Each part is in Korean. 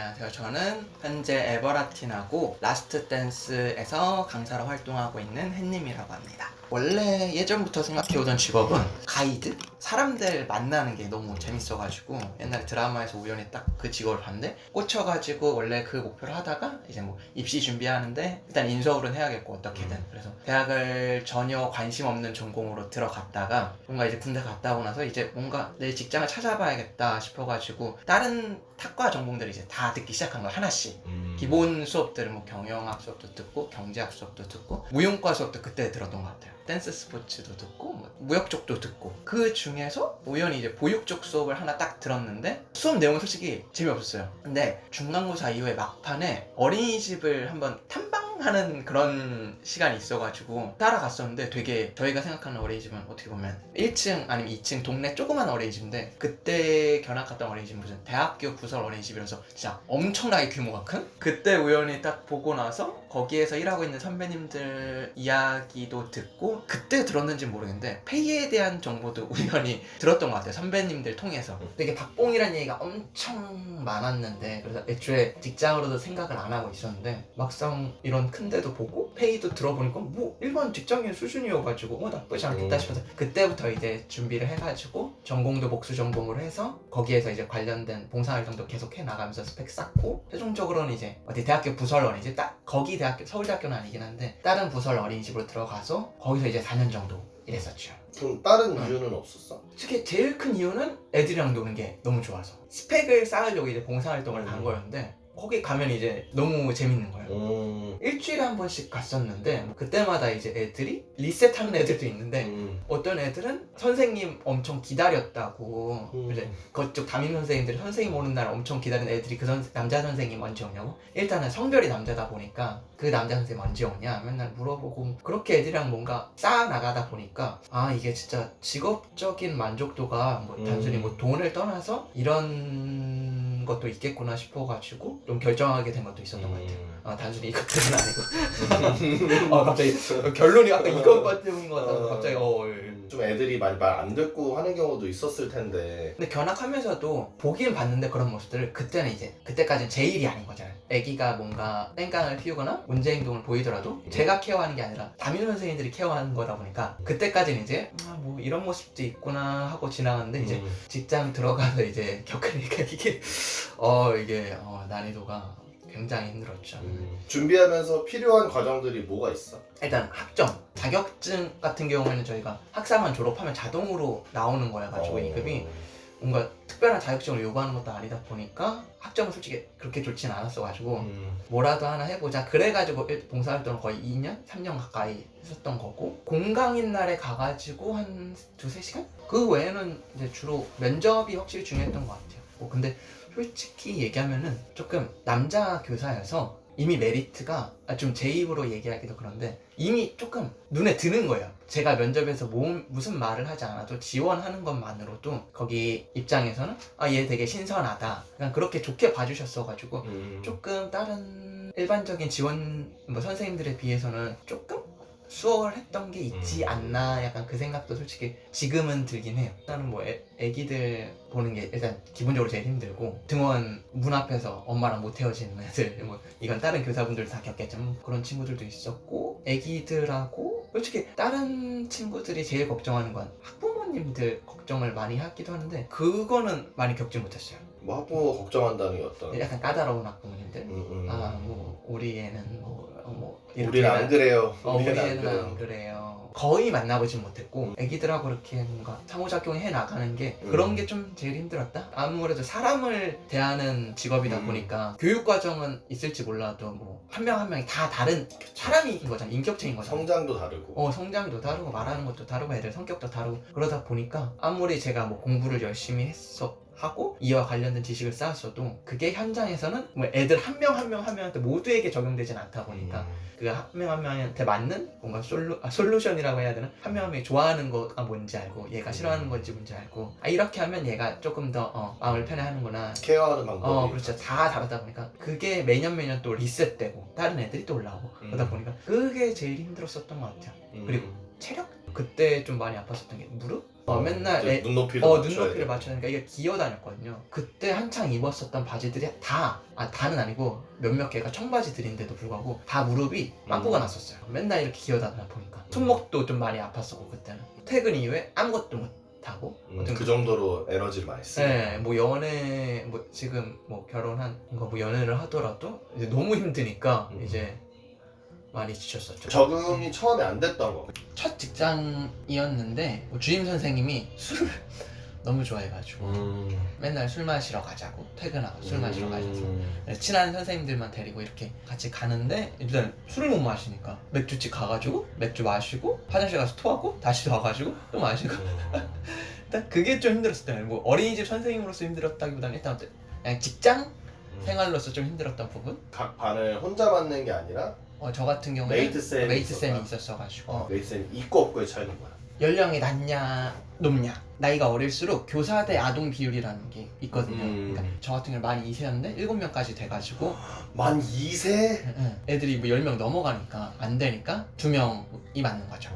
안녕하세요. 저는 현재 에버라틴하고 라스트 댄스에서 강사로 활동하고 있는 햇님이라고 합니다. 원래 예전부터 생각해오던 직업은 가이드? 사람들 만나는 게 너무 재밌어가지고 옛날에 드라마에서 우연히 딱 그 직업을 봤는데 꽂혀가지고 원래 그 목표를 하다가 이제 뭐 입시 준비하는데 일단 인서울은 해야겠고 어떻게든 그래서 대학을 전혀 관심 없는 전공으로 들어갔다가 뭔가 이제 군대 갔다 오고 나서 이제 뭔가 내 직장을 찾아봐야겠다 싶어가지고 다른 탁과 전공들을 이제 다 듣기 시작한 거야 하나씩. 기본 수업들은 뭐 경영학 수업도 듣고 경제학 수업도 듣고 무용과 수업도 그때 들었던 것 같아요. 댄스 스포츠도 듣고 뭐 무역 쪽도 듣고 그 중에서 우연히 이제 보육 쪽 수업을 하나 딱 들었는데 수업 내용은 솔직히 재미없었어요. 근데 중간고사 이후에 막판에 어린이집을 한번 탐방하는 그런 시간이 있어가지고 따라갔었는데 되게 저희가 생각하는 어린이집은 어떻게 보면 1층 아니면 2층 동네 조그만 어린이집인데 그때 견학 갔던 어린이집은 무슨 대학교 부설 어린이집이라서 진짜 엄청나게 규모가 큰? 그때 우연히 딱 보고 나서 거기에서 일하고 있는 선배님들 이야기도 듣고 그때 들었는지 모르겠는데 페이에 대한 정보도 우연히 들었던 것 같아요. 선배님들 통해서. 되게 박봉이라는 얘기가 엄청 많았는데 그래서 애초에 직장으로도 생각을 안 하고 있었는데 막상 이런 큰 데도 보고 페이도 들어보니까 뭐 일반 직장인 수준이어가지고 나쁘지 않겠다 싶어서 그때부터 이제 준비를 해가지고 전공도 복수 전공으로 해서 거기에서 이제 관련된 봉사활동도 계속 해나가면서 스펙 쌓고 최종적으로는 이제 어디 대학교 부설 어린이집 딱 거기 대학교 서울대학교는 아니긴 한데 다른 부설 어린이집으로 들어가서 거기서 이제 4년 정도 일했었죠. 그럼 다른 이유는 없었어? 특히 제일 큰 이유는 애들이랑 노는 게 너무 좋아서 스펙을 쌓으려고 이제 봉사활동을 간 거였는데 거기 가면 이제 너무 재밌는 거예요. 일주일에 한 번씩 갔었는데 그때마다 이제 애들이 리셋하는 애들도 있는데 어떤 애들은 선생님 엄청 기다렸다고 이제 그쪽 담임 선생님들이 선생님 오는 날 엄청 기다리는 애들이 그 남자 선생님 언제 오냐고 일단은 성별이 남자다 보니까 그 남자 선생님 언제 오냐 맨날 물어보고 그렇게 애들이랑 뭔가 쌓아 나가다 보니까 아 이게 진짜 직업적인 만족도가 뭐 단순히 뭐 돈을 떠나서 이런 것도 있겠구나 싶어가지고 좀 결정하게 된 것도 있었던 것 같아요. 단순히 이것 때문은 아니고 갑자기 결론이 아까 이것 때문인 것 같아서 갑자기 좀 애들이 많이 말 안 듣고 하는 경우도 있었을 텐데 근데 견학하면서도 보긴 봤는데 그런 모습들을 그때는 이제 그때까지는 제 일이 아닌 거잖아요. 애기가 뭔가 땡깡을 피우거나 문제 행동을 보이더라도 제가 케어하는 게 아니라 담임 선생님들이 케어하는 거다 보니까 그때까지는 이제 뭐 이런 모습도 있구나 하고 지나갔는데 이제 직장 들어가서 이제 겪으니까 이게 난이도가 굉장히 힘들었죠. 준비하면서 필요한 과정들이 뭐가 있어? 일단 학점, 자격증 같은 경우에는 저희가 학사만 졸업하면 자동으로 나오는 거여가지고 2급이 뭔가 특별한 자격증을 요구하는 것도 아니다 보니까 학점은 솔직히 그렇게 좋진 않았어가지고 뭐라도 하나 해보자 그래가지고 봉사활동을 거의 2년? 3년 가까이 했었던 거고 공강인 날에 가가지고 한 2-3시간? 그 외에는 이제 주로 면접이 확실히 중요했던 것 같아요. 근데 솔직히 얘기하면은 조금 남자 교사여서 이미 메리트가 좀 제 입으로 얘기하기도 그런데 이미 조금 눈에 드는 거예요. 제가 면접에서 무슨 말을 하지 않아도 지원하는 것만으로도 거기 입장에서는 얘 되게 신선하다 그냥 그렇게 좋게 봐주셨어가지고 조금 다른 일반적인 지원 선생님들에 비해서는 조금 수월했던 게 있지 않나 약간 그 생각도 솔직히 지금은 들긴 해요. 나는 뭐 애기들 보는 게 일단 기본적으로 제일 힘들고 등원 문 앞에서 엄마랑 못 헤어지는 애들 뭐 이건 다른 교사분들도 다 겪겠지만 그런 친구들도 있었고 애기들하고 솔직히 다른 친구들이 제일 걱정하는 건 학부모님들 걱정을 많이 하기도 하는데 그거는 많이 겪지 못했어요. 뭐 학부모 걱정한다는 게 어떤? 약간 까다로운 학부모님들 뭐 우리 애는 우리는 안 그래요. 우리는 안 그래요. 거의 만나보진 못했고 애기들하고 이렇게 뭔가 상호작용을 해나가는 게 그런 게 좀 제일 힘들었다? 아무래도 사람을 대하는 직업이다 보니까 교육과정은 있을지 몰라도 뭐 한 명 한 명이 다 다른 사람인 거잖아. 인격체인 거잖아. 성장도 다르고 성장도 다르고 말하는 것도 다르고 애들 성격도 다르고 그러다 보니까 아무리 제가 뭐 공부를 열심히 하고 이와 관련된 지식을 쌓았어도 그게 현장에서는 뭐 애들 한 명 한 명한테 모두에게 적용되진 않다 보니까 그 한 명 한 명한테 맞는 뭔가 솔루션이라고 해야 되나? 한 명 한 명이 좋아하는 거가 뭔지 알고 얘가 싫어하는 건지 뭔지 알고 이렇게 하면 얘가 조금 더 마음을 편해하는구나 케어하는 방법이 그렇죠. 다 다르다 보니까 그게 매년 또 리셋되고 다른 애들이 또 올라오고 그러다 보니까 그게 제일 힘들었었던 것 같아요. 그리고 체력? 그때 좀 많이 아팠었던 게 무릎? 맨날 이제 눈높이도 맞춰야 눈높이를 돼. 맞추니까 이게 기어다녔거든요. 그때 한창 입었었던 바지들이 다는 아니고 몇몇 개가 청바지들인데도 불구하고 다 무릎이 빵꾸가 났었어요. 맨날 이렇게 기어다니다 보니까 손목도 좀 많이 아팠었고 그때는 퇴근 이후에 아무것도 못하고 그 정도로 에너지를 많이 쓰. 네, 뭐 연애 지금 결혼한 뭐 연애를 하더라도 이제 너무 힘드니까 이제 많이 지쳤었죠. 적응이 처음에 안 됐던 거. 첫 직장이었는데 주임 선생님이 술을 너무 좋아해가지고 맨날 술 마시러 가자고 퇴근하고 술 마시러 가셔서 친한 선생님들만 데리고 이렇게 같이 가는데 일단 술을 못 마시니까 맥주집 가가지고 맥주 마시고 화장실 가서 토하고 다시 와가지고 또 마시고 일단 그게 좀 힘들었을 때요. 뭐 어린이집 선생님으로서 힘들었다기보다는 일단 그냥 직장 생활로서 좀 힘들었던 부분. 각 반을 혼자 맡는 게 아니라 저 같은 경우에는 메이트쌤이 메이트쌤이 있었어가지고 메이트쌤이 있고 없고의 차이는 뭐야? 연령이 낮냐 높냐 나이가 어릴수록 교사 대 아동 비율이라는 게 있거든요. 그러니까 저 같은 경우 만 2세였는데 7명까지 돼가지고 만 2세? 애들이 뭐 10명 넘어가니까 안 되니까 2명이 맞는 거죠.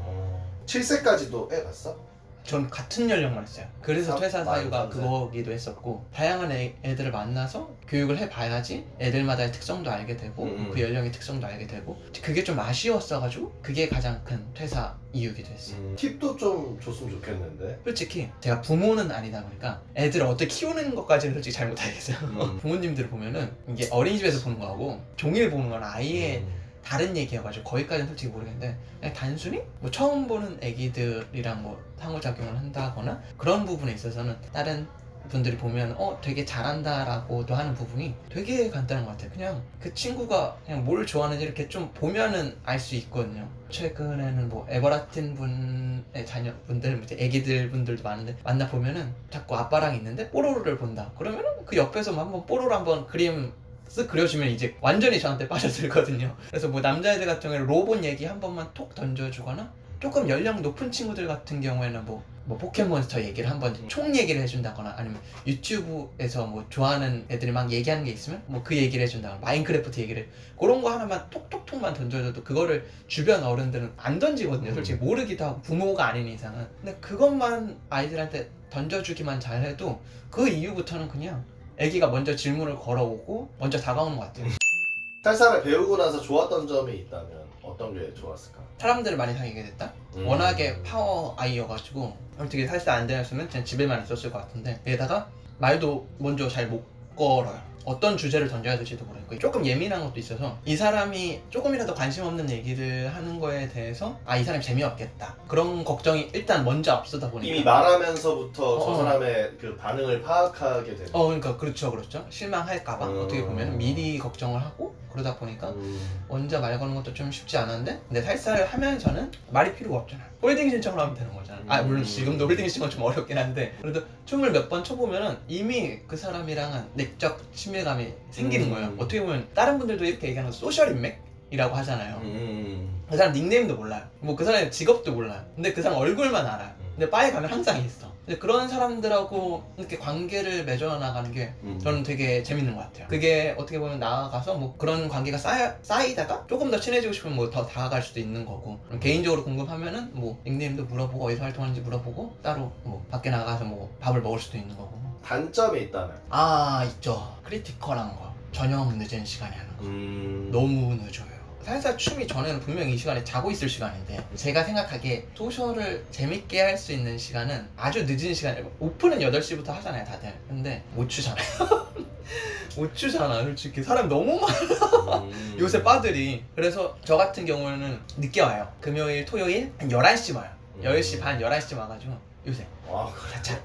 7세까지도 애 봤어? 전 같은 연령만 했어요. 그래서 퇴사 사유가 43세. 그거기도 했었고 다양한 애들을 만나서 교육을 해봐야지 애들마다의 특성도 알게 되고 그 연령의 특성도 알게 되고 그게 좀 아쉬웠어가지고 그게 가장 큰 퇴사 이유기도 했어요. 팁도 좀 줬으면 좋겠는데. 솔직히 제가 부모는 아니다 보니까 애들을 어떻게 키우는 것까지는 솔직히 잘 못하겠어요. 부모님들 보면은 이게 어린이집에서 보는 거하고 종일 보는 건 아예 다른 얘기여가지고 거기까지는 솔직히 모르겠는데 그냥 단순히 뭐 처음 보는 애기들이랑 뭐 상호작용을 한다거나 그런 부분에 있어서는 다른 분들이 보면 되게 잘한다라고도 하는 부분이 되게 간단한 것 같아요. 그냥 그 친구가 그냥 뭘 좋아하는지 이렇게 좀 보면은 알 수 있거든요. 최근에는 뭐 에버라틴 분의 자녀분들, 이제 애기들 분들도 많은데 만나 보면은 자꾸 아빠랑 있는데 뽀로로를 본다. 그러면은 그 옆에서 한번 뽀로로 한번 그림 쓱 그려주면 이제 완전히 저한테 빠져들거든요. 그래서 뭐 남자애들 같은 경우에는 로봇 얘기 한 번만 톡 던져주거나 조금 연령 높은 친구들 같은 경우에는 뭐 포켓몬스터 얘기를 한번 총 얘기를 해준다거나 아니면 유튜브에서 뭐 좋아하는 애들이 막 얘기하는 게 있으면 뭐 그 얘기를 해준다거나 마인크래프트 얘기를 그런 거 하나만 톡톡톡만 던져줘도 그거를 주변 어른들은 안 던지거든요. 솔직히 모르기도 하고 부모가 아닌 이상은. 근데 그것만 아이들한테 던져주기만 잘해도 그 이후부터는 그냥 애기가 먼저 질문을 걸어오고 먼저 다가오는 것 같아요. 살사를 배우고 나서 좋았던 점이 있다면 어떤 게 좋았을까? 사람들을 많이 사귀게 됐다? 워낙에 파워 아이여가지고 어떻게 살사 안 되었으면 그냥 집에만 있었을 것 같은데 게다가 말도 먼저 잘 못 걸어요. 어떤 주제를 던져야 될지도 모르겠고 조금 예민한 것도 있어서 이 사람이 조금이라도 관심 없는 얘기를 하는 거에 대해서 이 사람이 재미없겠다 그런 걱정이 일단 먼저 앞서다 보니까 이미 말하면서부터 저 사람의 그 반응을 파악하게 되는. 그러니까 그렇죠 실망할까봐 어떻게 보면 미리 걱정을 하고 그러다 보니까 먼저 말 거는 것도 좀 쉽지 않았는데 근데 살사를 하면서는 말이 필요가 없잖아. 홀딩 신청을 하면 되는 거잖아. 물론 지금도 홀딩 신청은 좀 어렵긴 한데 그래도 춤을 몇 번 춰보면은 이미 그 사람이랑은 내적 친밀감이 생기는 거예요. 어떻게 보면 다른 분들도 이렇게 얘기하는 거 소셜 인맥이라고 하잖아요. 그 사람 닉네임도 몰라요. 뭐 그 사람의 직업도 몰라요. 근데 그 사람 얼굴만 알아요. 근데 바에 가면 항상 있어. 근데 그런 사람들하고 이렇게 관계를 맺어나가는 게 저는 되게 재밌는 것 같아요. 그게 어떻게 보면 나아가서 뭐 그런 관계가 쌓이다가 조금 더 친해지고 싶으면 뭐 더 다가갈 수도 있는 거고 개인적으로 궁금하면은 뭐 닉네임도 물어보고 어디서 활동하는지 물어보고 따로 뭐 밖에 나가서 뭐 밥을 먹을 수도 있는 거고. 단점이 있다면? 있죠. 크리티컬한 거. 저녁 늦은 시간에 하는 거. 너무 늦어요. 살사 춤이 전에는 분명히 이 시간에 자고 있을 시간인데 제가 생각하기에 소셜을 재밌게 할 수 있는 시간은 아주 늦은 시간에 오픈은 8시부터 하잖아요 다들. 근데 못 추잖아요. 못 추잖아 솔직히. 사람 너무 많아. 요새 바들이. 그래서 저 같은 경우는 늦게 와요. 금요일 토요일 한 11시 와요. 10시 반 11시 와가지고 요새 자차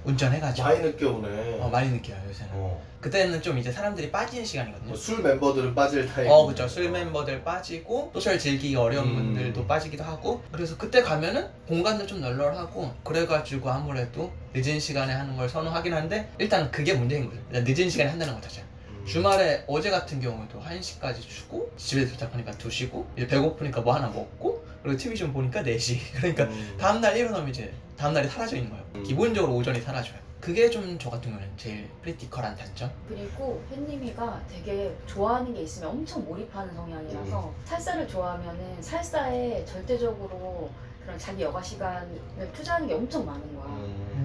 운전해가지고 많이 늦게 오네. 많이 늦게 와요 요새는. 그때는 좀 이제 사람들이 빠지는 시간이거든요. 술 멤버들은 빠질 타임. 그쵸. 술 멤버들 빠지고 소셜 즐기기 어려운 분들도 빠지기도 하고 그래서 그때 가면은 공간도 좀 널널하고 그래가지고 아무래도 늦은 시간에 하는 걸 선호하긴 한데 일단 그게 문제인 거죠. 일단 늦은 시간에 한다는 것 자체가. 주말에 어제 같은 경우에도 1시까지 추고 집에 도착하니까 2시고 이제 배고프니까 뭐 하나 먹고 그리고 TV 좀 보니까 4시. 그러니까 다음날 일어나면 이제 다음날이 사라져 있는 거예요. 기본적으로 오전이 사라져요. 그게 좀 저 같은 경우는 제일 크리티컬한 단점? 그리고 햇님이가 되게 좋아하는 게 있으면 엄청 몰입하는 성향이라서 살사를 좋아하면은 살사에 절대적으로 그런 자기 여가 시간을 투자하는 게 엄청 많은 거야.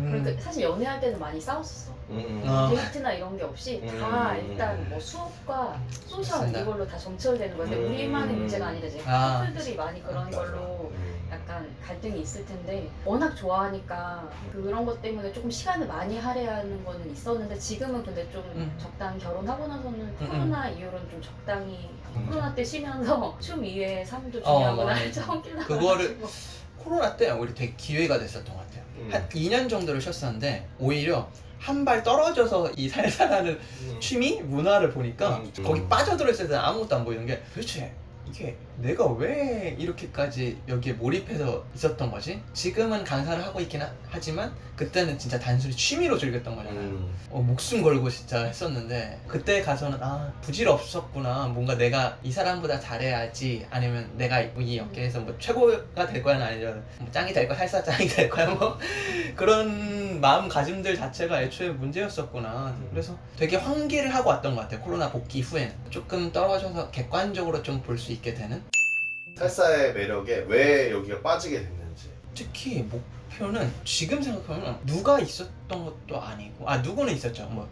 그러니까 사실 연애할 때는 많이 싸웠었어. 아. 데이트나 이런 게 없이 다 일단 뭐 수업과 소셜 맞습니다. 이걸로 다 정철되는 거야. 근데 우리만의 문제가 아니라 이제 아. 커플들이 많이 그런 걸로 약간 갈등이 있을 텐데 워낙 좋아하니까 그런 것 때문에 조금 시간을 많이 할애하는 거는 있었는데 지금은 근데 좀 적당히 결혼하고 나서는 코로나 이후로는 좀 적당히 코로나 때 쉬면서 춤 이외의 삶도 중요하구나 맞아요. 좀 깨달아가지고. 그거를 코로나 때 오히려 되게 기회가 됐었던 것 같아요. 한 2년 정도를 쉬었었는데 오히려 한 발 떨어져서 이 살살하는 취미 문화를 보니까 거기 빠져들어 있을 때 아무것도 안 보이는 게 도대체 이게 내가 왜 이렇게까지 여기에 몰입해서 있었던 거지? 지금은 강사를 하고 있긴 하지만 그때는 진짜 단순히 취미로 즐겼던 거잖아요. 목숨 걸고 진짜 했었는데 그때 가서는 아 부질없었구나. 뭔가 내가 이 사람보다 잘해야지 아니면 내가 이 업계에서 뭐 최고가 될 거야 아니면 뭐 짱이 될 거야 살사 짱이 될 거야 뭐 그런 마음가짐들 자체가 애초에 문제였었구나. 그래서 되게 환기를 하고 왔던 것 같아요. 코로나 복귀 후에는 조금 떨어져서 객관적으로 좀 볼 수 있게 되는. 살사의 매력에 왜 여기가 빠지게 됐는지. 특히 목표는 지금 생각하면 누가 있었던 것도 아니고 누구는 있었죠. 뭐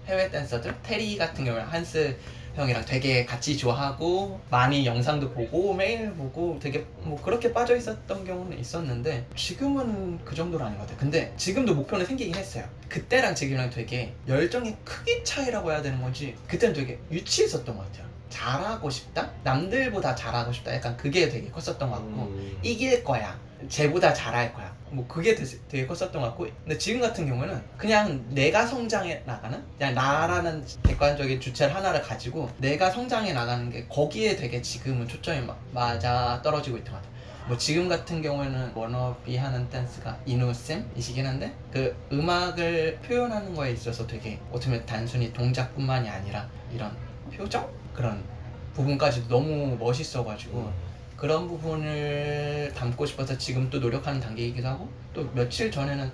해외 댄서들 테리 같은 경우는 한스 형이랑 되게 같이 좋아하고 많이 영상도 보고 매일 보고 되게 뭐 그렇게 빠져 있었던 경우는 있었는데 지금은 그 정도는 아닌 것 같아요. 근데 지금도 목표는 생기긴 했어요. 그때랑 지금이랑 되게 열정의 크기 차이라고 해야 되는 건지 그때는 되게 유치했었던 것 같아요. 잘하고 싶다? 남들보다 잘하고 싶다? 약간 그게 되게 컸었던 것 같고 이길 거야 쟤보다 잘할 거야 뭐 그게 되게 컸었던 것 같고 근데 지금 같은 경우는 그냥 내가 성장해 나가는 그냥 나라는 객관적인 주체를 하나를 가지고 내가 성장해 나가는 게 거기에 되게 지금은 초점이 맞아 떨어지고 있던 것 같아요. 뭐 지금 같은 경우에는 워너비 하는 댄스가 이누쌤이시긴 한데 그 음악을 표현하는 거에 있어서 되게 어떻게 보면 단순히 동작뿐만이 아니라 이런 표정? 그런 부분까지도 너무 멋있어가지고 그런 부분을 담고 싶어서 지금 또 노력하는 단계이기도 하고 또 며칠 전에는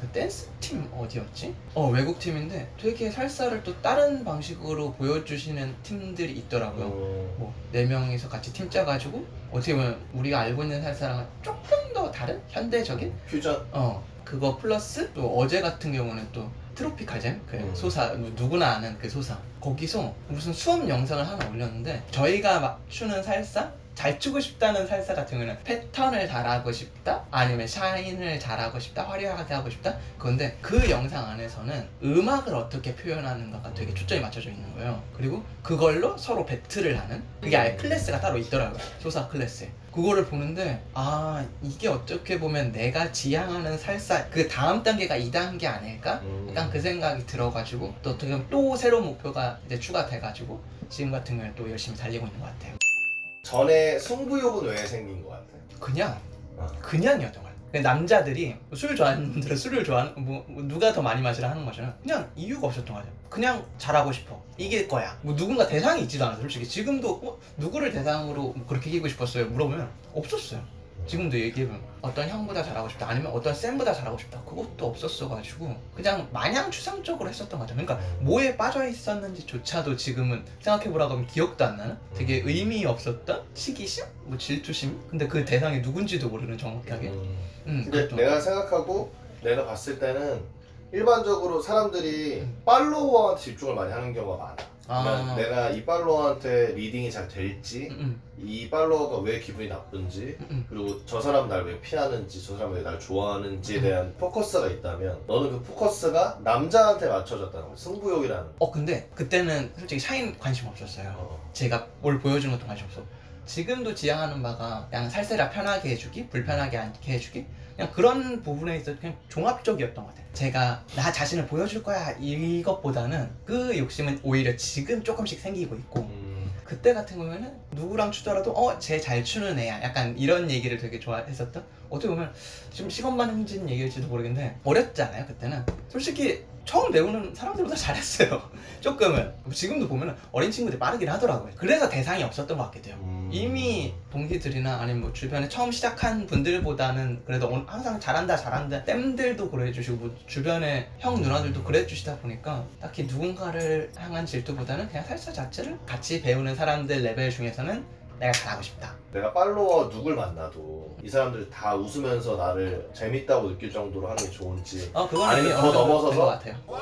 그 댄스 팀 어디였지? 외국 팀인데 되게 살사를 또 다른 방식으로 보여주시는 팀들이 있더라고요. 뭐 4명이서 같이 팀 짜가지고 어떻게 보면 우리가 알고 있는 살사랑은 조금 더 다른 현대적인 퓨전? 그거 플러스 또 어제 같은 경우는 또 트로피칼잼 그 소사 누구나 아는 그 소사 거기서 무슨 수업 영상을 하나 올렸는데 저희가 막 추는 살사 잘 추고 싶다는 살사 같은 경우는 패턴을 잘하고 싶다 아니면 샤인을 잘하고 싶다 화려하게 하고 싶다 그런데 그 영상 안에서는 음악을 어떻게 표현하는가가 되게 초점이 맞춰져 있는 거예요. 그리고 그걸로 서로 배틀을 하는 그게 아예 클래스가 따로 있더라고요. 소사 클래스에 그거를 보는데 이게 어떻게 보면 내가 지향하는 살사 그 다음 단계가 2단계 아닐까? 약간 그 생각이 들어가지고 또 어떻게 보면 또 새로운 목표가 이제 추가돼가지고 지금 같은 경우는 또 열심히 달리고 있는 것 같아요. 전에 승부욕은 왜 생긴 것 같아? 그냥이었던 거야. 남자들이 술 좋아하는 분들은 술을 좋아하는 뭐 누가 더 많이 마시라 하는 거잖아. 그냥 이유가 없었던 거죠. 그냥 잘하고 싶어. 이길 거야. 뭐 누군가 대상이 있지도 않아. 솔직히 지금도 누구를 대상으로 뭐 그렇게 이기고 싶었어요? 물어보면 없었어요. 지금도 얘기해보면 어떤 형보다 잘하고 싶다 아니면 어떤 쌤보다 잘하고 싶다 그것도 없었어가지고 그냥 마냥 추상적으로 했었던 것 같아요. 그러니까 뭐에 빠져 있었는지조차도 지금은 생각해보라고 하면 기억도 안 나는 되게 의미 없었던 시기심? 뭐 질투심? 근데 그 대상이 누군지도 모르는 정확하게 근데 그것도. 내가 생각하고 내가 봤을 때는 일반적으로 사람들이 팔로워한테 집중을 많이 하는 경우가 많아. 그러니까 내가 이 팔로워한테 리딩이 잘 될지 이 팔로워가 왜 기분이 나쁜지 그리고 저 사람은 날 왜 피하는지 저 사람은 왜 날 좋아하는지에 대한 포커스가 있다면 너는 그 포커스가 남자한테 맞춰졌다는 거야. 승부욕이라는 근데 그때는 솔직히 샤인 관심 없었어요. 제가 뭘 보여주는 것도 관심 없어. 지금도 지향하는 바가 그냥 살살아 편하게 해주기, 불편하게 않게 해주기 그냥 그런 부분에 있어서 그냥 종합적이었던 것 같아요. 제가 나 자신을 보여줄 거야 이것보다는 그 욕심은 오히려 지금 조금씩 생기고 있고 그때 같은 경우에는 누구랑 추더라도 쟤 잘 추는 애야 약간 이런 얘기를 되게 좋아했었던 어떻게 보면 지금 시간만 행진 얘기일지도 모르겠는데 어렸잖아요. 그때는 솔직히 처음 배우는 사람들보다 잘했어요. 조금은 지금도 보면 어린 친구들이 빠르긴 하더라고요. 그래서 대상이 없었던 것 같기도 해요. 이미 동기들이나 아니면 뭐 주변에 처음 시작한 분들보다는 그래도 항상 잘한다 쌤들도 그래주시고 뭐 주변에 형 누나들도 그래주시다 보니까 딱히 누군가를 향한 질투보다는 그냥 살사 자체를 같이 배우는 사람들 레벨 중에서는 내가 잘하고 싶다. 내가 팔로워 누굴 만나도 이 사람들이 다 웃으면서 나를 재밌다고 느낄 정도로 하는 게 좋은지 그건 아니면 더 넘어서서? 것 같아요. 어.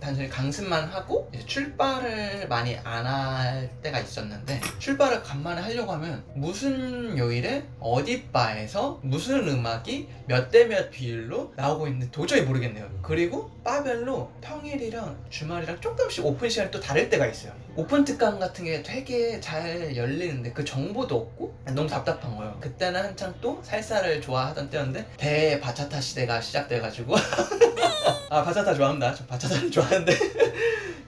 단순히 강습만 하고 이제 출발을 많이 안 할 때가 있었는데, 출발을 간만에 하려고 하면 무슨 요일에 어디 바에서 무슨 음악이 몇 대 몇 비율로 나오고 있는지 도저히 모르겠네요. 그리고 바별로 평일이랑 주말이랑 조금씩 오픈 시간이 또 다를 때가 있어요. 오픈 특강 같은 게 되게 잘 열리는데 그 정보도 없고 너무 답답한 거예요. 그때는 한창 또 살사를 좋아하던 때였는데 대바차타 시대가 시작돼가지고 바차타 좋아합니다. 저 바차타를 좋아하는데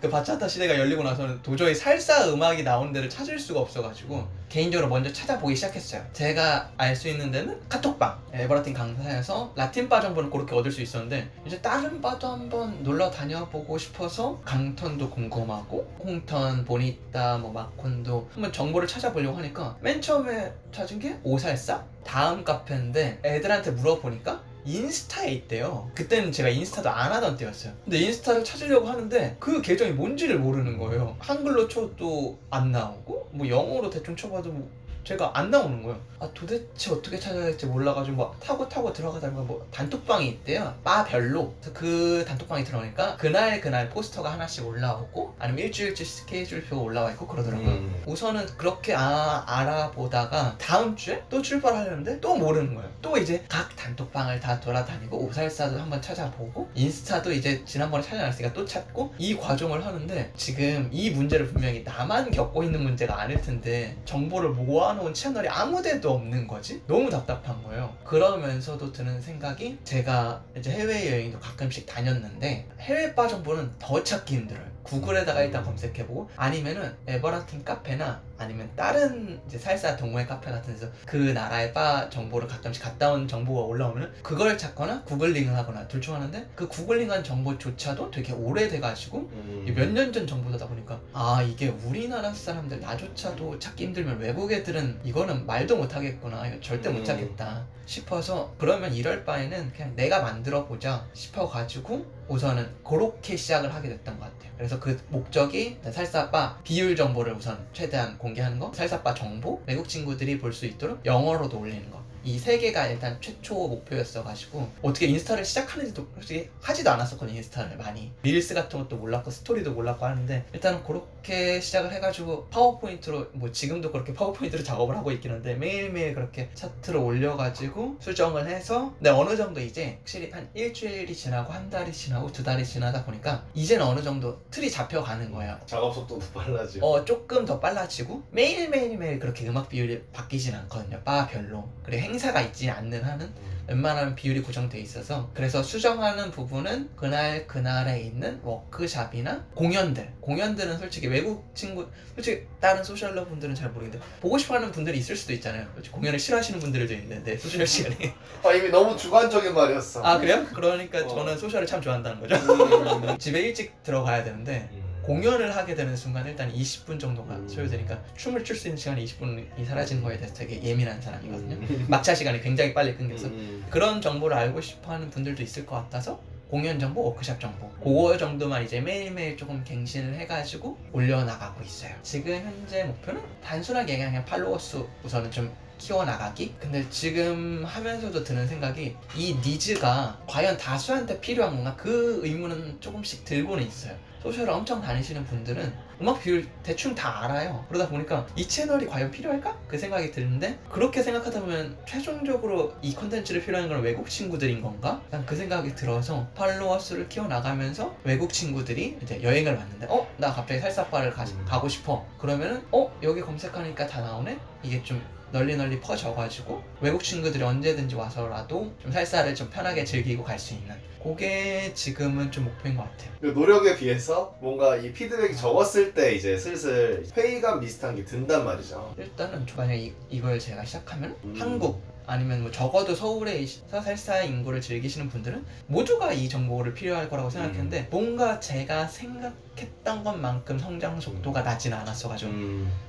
그 바차타 시대가 열리고 나서는 도저히 살사 음악이 나오는 데를 찾을 수가 없어가지고 개인적으로 먼저 찾아보기 시작했어요. 제가 알 수 있는 데는 카톡방, 에버라틴 강사에서 라틴 바 정보는 그렇게 얻을 수 있었는데, 이제 다른 바도 한번 놀러 다녀보고 싶어서 강턴도 궁금하고 홍턴, 보니타, 마콘도 한번 정보를 찾아보려고 하니까 맨 처음에 찾은 게 오살사? 다음 카페인데 애들한테 물어보니까 인스타에 있대요. 그때는 제가 인스타도 안 하던 때였어요. 근데 인스타를 찾으려고 하는데 그 계정이 뭔지를 모르는 거예요. 한글로 쳐도 안 나오고 뭐 영어로 대충 쳐봐도 뭐 제가 안 나오는 거예요. 도대체 어떻게 찾아야 할지 몰라가지고 뭐 타고 들어가다가 뭐 단톡방이 있대요. 바별로. 그래서 그 단톡방에 들어가니까 그날 포스터가 하나씩 올라오고 아니면 일주일치 스케줄표가 올라와 있고 그러더라고요. 우선은 그렇게 알아보다가 다음 주에 또 출발하려는데 또 모르는 거예요. 또 이제 각 단톡방을 다 돌아다니고 오살사도 한번 찾아보고 인스타도 이제 지난번에 찾아놨으니까 또 찾고, 이 과정을 하는데 지금 이 문제를 분명히 나만 겪고 있는 문제가 아닐 텐데 정보를 모아놓은 채널이 아무 데도 없는 거지? 너무 답답한 거예요. 그러면서도 드는 생각이, 제가 이제 해외여행도 가끔씩 다녔는데 해외 바 정보는 더 찾기 힘들어요. 구글에다가 일단 검색해보고 아니면은 에버라틴 카페나 아니면 다른 이제 살사 동호회 카페 같은 데서 그 나라의 바 정보를 가끔씩 갔다 온 정보가 올라오면 그걸 찾거나 구글링을 하거나 둘 중 하나인데, 그 구글링한 정보조차도 되게 오래돼가지고 몇 년 전 정보다 보니까 이게 우리나라 사람들 나조차도 찾기 힘들면 외국 애들은 이거는 말도 못하겠구나, 이거 절대 못 찾겠다 싶어서, 그러면 이럴 바에는 그냥 내가 만들어보자 싶어가지고 우선은 그렇게 시작을 하게 됐던 것 같아요. 그래서 그 목적이 살사바 비율 정보를 우선 최대한 공개하는 거, 살사바 정보, 외국 친구들이 볼 수 있도록 영어로도 올리는 거, 이 세 개가 일단 최초 목표였어가지고 어떻게 인스타를 시작하는지도 솔직히 하지도 않았었거든요. 인스타를 많이 릴스 같은 것도 몰랐고 스토리도 몰랐고 하는데, 일단은 그렇게 시작을 해가지고 파워포인트로, 뭐 지금도 그렇게 파워포인트로 작업을 하고 있긴 한데 매일매일 그렇게 차트를 올려가지고 수정을 해서, 근데 어느 정도 이제 확실히 한 일주일이 지나고 한 달이 지나고 두 달이 지나다 보니까 이제는 어느 정도 틀이 잡혀가는 거예요. 작업 속도도 빨라지고 조금 더 빨라지고 매일매일 그렇게 음악 비율이 바뀌진 않거든요. 바별로. 그리고 행사가 있지 않는 한은 웬만하면 비율이 고정돼 있어서, 그래서 수정하는 부분은 그날에 있는 워크샵이나 공연들은 솔직히 외국 친구, 솔직히 다른 소셜러 분들은 잘 모르겠는데 보고 싶어하는 분들이 있을 수도 있잖아요. 공연을 싫어하시는 분들도 있는데 소셜 시간에 이미 너무 주관적인 말이었어. 그래요? 그러니까 저는 소셜을 참 좋아한다는 거죠. 집에 일찍 들어가야 되는데 공연을 하게 되는 순간 일단 20분 정도가 소요되니까 춤을 출 수 있는 시간이 20분이 사라지는 거에 대해서 되게 예민한 사람이거든요. 막차 시간이 굉장히 빨리 끊겨서 그런 정보를 알고 싶어하는 분들도 있을 것 같아서 공연 정보, 워크샵 정보 그거 정도만 이제 매일매일 조금 갱신을 해가지고 올려나가고 있어요. 지금 현재 목표는 단순하게 그냥 팔로워 수 우선은 좀 키워나가기? 근데 지금 하면서도 드는 생각이, 이 니즈가 과연 다수한테 필요한 건가? 그 의문은 조금씩 들고는 있어요. 소셜을 엄청 다니시는 분들은 음악 비율 대충 다 알아요. 그러다 보니까 이 채널이 과연 필요할까? 그 생각이 드는데, 그렇게 생각하다 보면 최종적으로 이 컨텐츠를 필요한 건 외국 친구들인 건가? 난 그 생각이 들어서 팔로워 수를 키워나가면서 외국 친구들이 이제 여행을 왔는데 나 갑자기 살사바를 가고 싶어. 그러면은 여기 검색하니까 다 나오네? 이게 좀 널리 퍼져가지고 외국 친구들이 언제든지 와서라도 좀 살사를 좀 편하게 즐기고 갈 수 있는, 그게 지금은 좀 목표인 것 같아요. 그 노력에 비해서 뭔가 이 피드백이 적었을 때 이제 슬슬 회의감 비슷한 게 든단 말이죠. 일단은 만약에 이걸 제가 시작하면 한국 아니면 뭐 적어도 서울에서 살사 인구를 즐기시는 분들은 모두가 이 정보를 필요할 거라고 생각했는데 뭔가 제가 생각했던 것만큼 성장 속도가 나지는 않았어가지고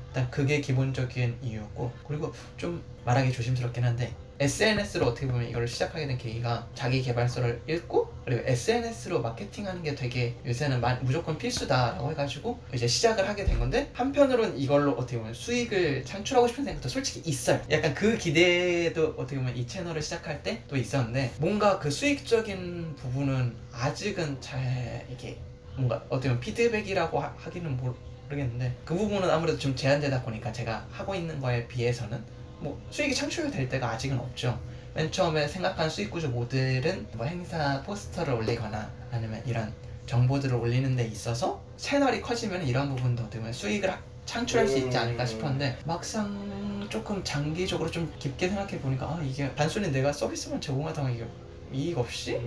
일단 그게 기본적인 이유고, 그리고 좀 말하기 조심스럽긴 한데 SNS로 어떻게 보면 이걸 시작하게 된 계기가 자기 개발서를 읽고 그리고 SNS로 마케팅하는 게 되게 요새는 무조건 필수다라고 해가지고 이제 시작을 하게 된 건데, 한편으로는 이걸로 어떻게 보면 수익을 창출하고 싶은 생각도 솔직히 있어요. 약간 그 기대도 어떻게 보면 이 채널을 시작할 때 또 있었는데, 뭔가 그 수익적인 부분은 아직은 잘 이게 뭔가 어떻게 보면 피드백이라고 하기는 모르겠는데, 그 부분은 아무래도 좀 제한되다 보니까 제가 하고 있는 거에 비해서는 뭐 수익이 창출될 때가 아직은 없죠. 맨 처음에 생각한 수익 구조 모델은 뭐 행사 포스터를 올리거나 아니면 이런 정보들을 올리는 데 있어서 채널이 커지면 이런 부분도 어떻게 보면 수익을 창출할 수 있지 않을까 싶었는데, 막상 조금 장기적으로 좀 깊게 생각해 보니까 아, 이게 단순히 내가 서비스만 제공하다가 이게 이익 없이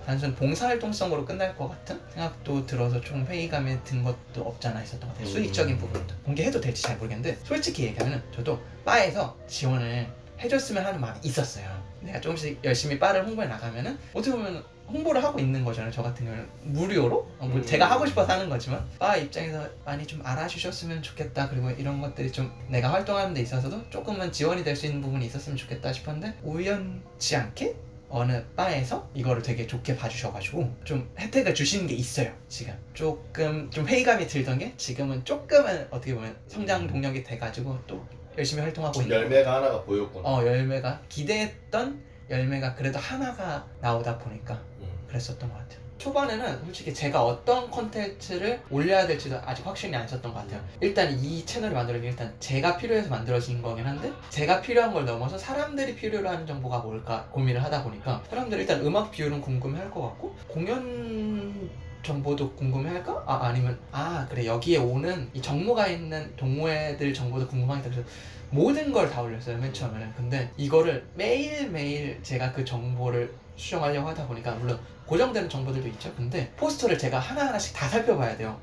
단순 봉사활동성으로 끝날 것 같은 생각도 들어서 좀 회의감이 든 것도 없잖아 있었던 것 같아요. 수익적인 부분도 공개해도 될지 잘 모르겠는데, 솔직히 얘기하면 저도 바에서 지원을 해줬으면 하는 마음이 있었어요. 내가 조금씩 열심히 바를 홍보해 나가면은 어떻게 보면 홍보를 하고 있는 거잖아요. 저 같은 경우는 무료로 뭐 제가 하고 싶어서 하는 거지만 바 입장에서 많이 좀 알아주셨으면 좋겠다, 그리고 이런 것들이 좀 내가 활동하는 데 있어서도 조금은 지원이 될 수 있는 부분이 있었으면 좋겠다 싶었는데, 우연치 않게 어느 바에서 이거를 되게 좋게 봐주셔가지고 좀 혜택을 주시는 게 있어요. 지금 조금 좀 회의감이 들던 게 지금은 조금은 어떻게 보면 성장 동력이 돼가지고 또 열심히 활동하고 있는 열매가 하나가 보였구나. 열매가 기대했던 열매가 그래도 하나가 나오다 보니까 그랬었던 것 같아요. 초반에는 솔직히 제가 어떤 컨텐츠를 올려야 될지도 아직 확신이 안 섰던 것 같아요. 일단 이 채널을 만들어진 게 일단 제가 필요해서 만들어진 거긴 한데, 제가 필요한 걸 넘어서 사람들이 필요로 하는 정보가 뭘까 고민을 하다 보니까 사람들이 일단 음악 비율은 궁금해할 것 같고, 공연 정보도 궁금해할까? 아니면 그래 여기에 오는 이 정모가 있는 동호회들 정보도 궁금하겠다. 그래서 모든 걸 다 올렸어요 맨 처음에는. 근데 이거를 매일매일 제가 그 정보를 수정하려고 하다 보니까, 물론 고정되는 정보들도 있죠. 근데 포스터를 제가 하나하나씩 다 살펴봐야 돼요.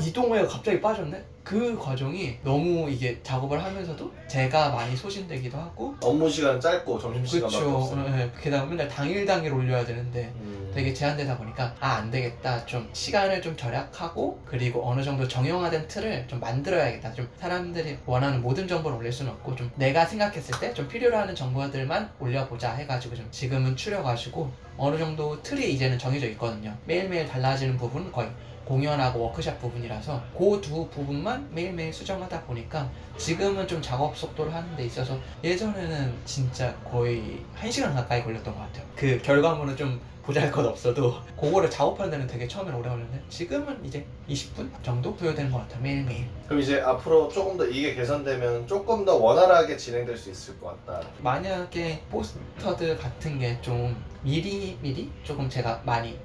이 동호회가 갑자기 빠졌네? 그 과정이 너무 이게 작업을 하면서도 제가 많이 소진되기도 하고, 업무 시간 짧고 점심시간밖에 그쵸. 없어요. 네, 게다가 맨날 당일 올려야 되는데 되게 제한되다 보니까 안 되겠다, 좀 시간을 좀 절약하고 그리고 어느 정도 정형화된 틀을 좀 만들어야겠다. 좀 사람들이 원하는 모든 정보를 올릴 수는 없고, 좀 내가 생각했을 때 좀 필요로 하는 정보들만 올려보자 해가지고 좀 지금은 추려가지고 어느 정도 틀이 이제는 정해져 있거든요. 매일매일 달라지는 부분은 거의 공연하고 워크샵 부분이라서 그 두 부분만 매일매일 수정하다 보니까 지금은 좀 작업 속도를 하는 데 있어서, 예전에는 진짜 거의 1시간 가까이 걸렸던 것 같아요. 그 결과물은 좀 보잘것없어도 그거를 작업하는 데는 되게 처음에는 오래 걸렸는데, 지금은 이제 20분 정도 소요되는 것 같아요 매일매일. 그럼 이제 앞으로 조금 더 이게 개선되면 조금 더 원활하게 진행될 수 있을 것 같다. 만약에 포스터들 같은 게 좀 미리 조금 제가 많이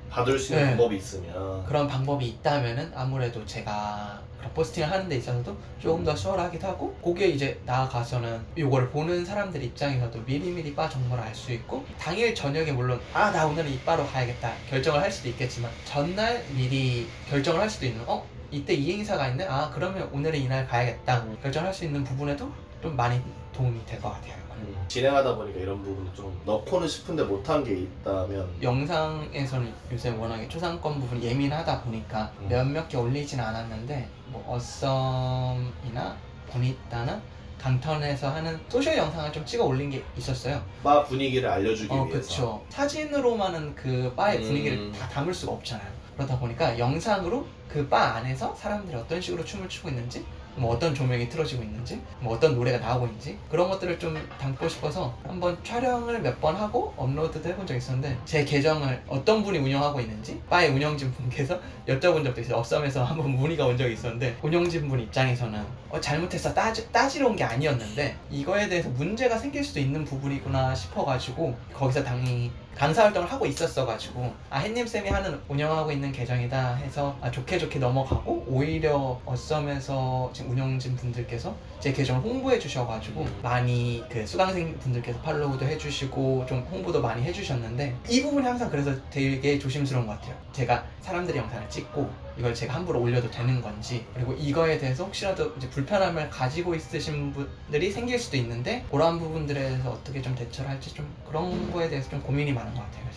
받을 수 있는 네. 방법이 있으면 그런 방법이 있다면은 아무래도 제가 그런 포스팅을 하는 데 있어서도 조금 더 수월하기도 하고, 거기에 이제 나아가서는 이거를 보는 사람들 입장에서도 미리미리 바 정보를 알 수 있고, 당일 저녁에 물론 나 오늘은 이 바로 가야겠다 결정을 할 수도 있겠지만, 전날 미리 결정을 할 수도 있는, 이때 이 행사가 있네? 그러면 오늘은 이날 가야겠다 결정할 수 있는 부분에도 좀 많이 도움이 될 것 같아요. 진행하다 보니까 이런 부분을 좀 넣고는 싶은데 못한 게 있다면, 영상에서는 요새 워낙에 초상권 부분이 예민하다 보니까 몇몇 개 올리진 않았는데, 뭐 어썸이나 군있다나 강턴에서 하는 소셜 영상을 좀 찍어 올린 게 있었어요. 바 분위기를 알려주기 위해서. 그쵸. 사진으로만은 그 바의 분위기를 다 담을 수가 없잖아요. 그러다 보니까 영상으로 그 바 안에서 사람들이 어떤 식으로 춤을 추고 있는지, 뭐 어떤 조명이 틀어지고 있는지, 뭐 어떤 노래가 나오고 있는지, 그런 것들을 좀 담고 싶어서 한번 촬영을 몇 번 하고 업로드도 해본 적이 있었는데, 제 계정을 어떤 분이 운영하고 있는지 바의 운영진 분께서 여쭤본 적도 있어요. 업섬에서 한번 문의가 온 적이 있었는데, 운영진 분 입장에서는 잘못해서 따지러 온 게 아니었는데 이거에 대해서 문제가 생길 수도 있는 부분이구나 싶어가지고, 거기서 당연히 강사 활동을 하고 있었어가지고 햇님쌤이 운영하고 있는 계정이다 해서 좋게 넘어가고, 오히려 어썸에서 지금 운영진 분들께서 제 계정을 홍보해 주셔가지고 많이 그 수강생 분들께서 팔로우도 해주시고 좀 홍보도 많이 해주셨는데, 이 부분이 항상 그래서 되게 조심스러운 것 같아요. 제가 사람들의 영상을 찍고 이걸 제가 함부로 올려도 되는 건지, 그리고 이거에 대해서 혹시라도 이제 불편함을 가지고 있으신 분들이 생길 수도 있는데, 그런 부분들에 대해서 어떻게 좀 대처를 할지, 좀 그런 거에 대해서 좀 고민이 많은 것 같아요.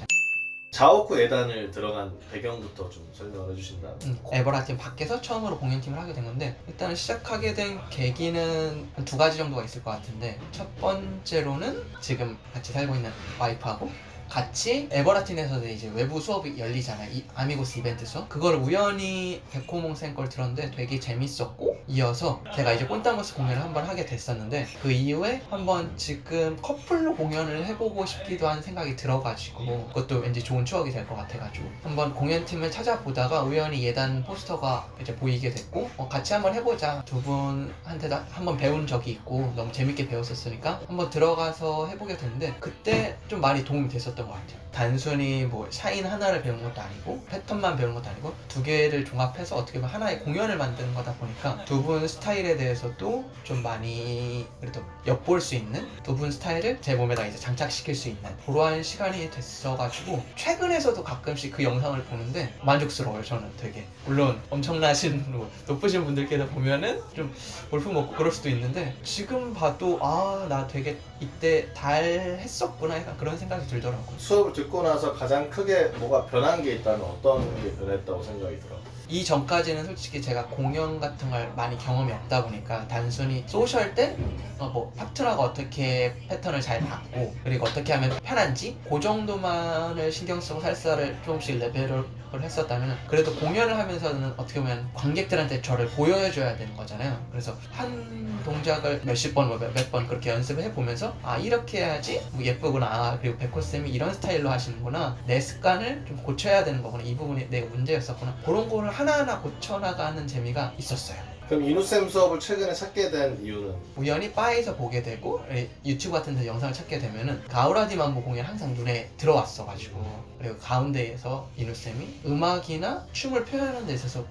자오쿠 예단을 들어간 배경부터 좀 설명을 해주신다. 에버라팀 밖에서 처음으로 공연팀을 하게 된 건데, 일단 시작하게 된 계기는 한 2가지 정도가 있을 것 같은데, 첫 번째로는 지금 같이 살고 있는 와이프하고, 같이 에버라틴에서 이제 외부 수업이 열리잖아요. 이 아미고스 이벤트 수업. 그걸 우연히 백호몽 쌤 걸 들었는데 되게 재밌었고, 이어서 제가 이제 꼰따모스 공연을 한번 하게 됐었는데, 그 이후에 한번 지금 커플로 공연을 해보고 싶기도 한 생각이 들어가지고, 그것도 왠지 좋은 추억이 될 것 같아가지고 한번 공연팀을 찾아보다가 우연히 예단 포스터가 이제 보이게 됐고, 같이 한번 해보자. 두 분한테도 한번 배운 적이 있고 너무 재밌게 배웠었으니까 한번 들어가서 해보게 됐는데, 그때 좀 많이 도움이 됐었던 것 같아요. 단순히 뭐 샤인 하나를 배우는 것도 아니고 패턴만 배우는 것도 아니고 두 개를 종합해서 어떻게 보면 하나의 공연을 만드는 거다 보니까 두 분 스타일에 대해서도 좀 많이 그래도 엿볼 수 있는, 두 분 스타일을 제 몸에다 이제 장착시킬 수 있는 그러한 시간이 됐어가지고, 최근에서도 가끔씩 그 영상을 보는데 만족스러워요. 저는 되게, 물론 엄청나신 높으신 분들께서 보면은 좀 볼품 없고 그럴 수도 있는데, 지금 봐도 나 되게 이때 잘했었구나 약간 그런 생각이 들더라고요. 수업을 듣고 나서 가장 크게 뭐가 변한 게 있다면 어떤 게 변했다고 생각이 들어? 이 전까지는 솔직히 제가 공연 같은 걸 많이 경험이 없다 보니까 단순히 소셜 때 뭐 파트너가 어떻게 패턴을 잘 받고 그리고 어떻게 하면 편한지 그 정도만을 신경 쓰고 살살을 조금씩 레벨을 했었다면, 그래도 공연을 하면서는 어떻게 보면 관객들한테 저를 보여줘야 되는 거잖아요. 그래서 한 동작을 몇십 번, 몇 번 그렇게 연습을 해보면서 이렇게 해야지 뭐 예쁘구나, 그리고 백호쌤이 이런 스타일로 하시는구나, 내 습관을 좀 고쳐야 되는 거구나, 이 부분이 내 문제였었구나, 그런 거를 하나하나 고쳐나가는 재미가 있었어요. 그럼 이누쌤 수업을 최근에 찾게 된 이유는? 우연히 바에서 보게 되고 유튜브 같은 데 영상을 찾게 되면은 가우라디만보 공연 항상 눈에 들어왔어가지고, 그리고 가운데에서 이누쌤이 음악이나 춤을 표현하는 데 있어서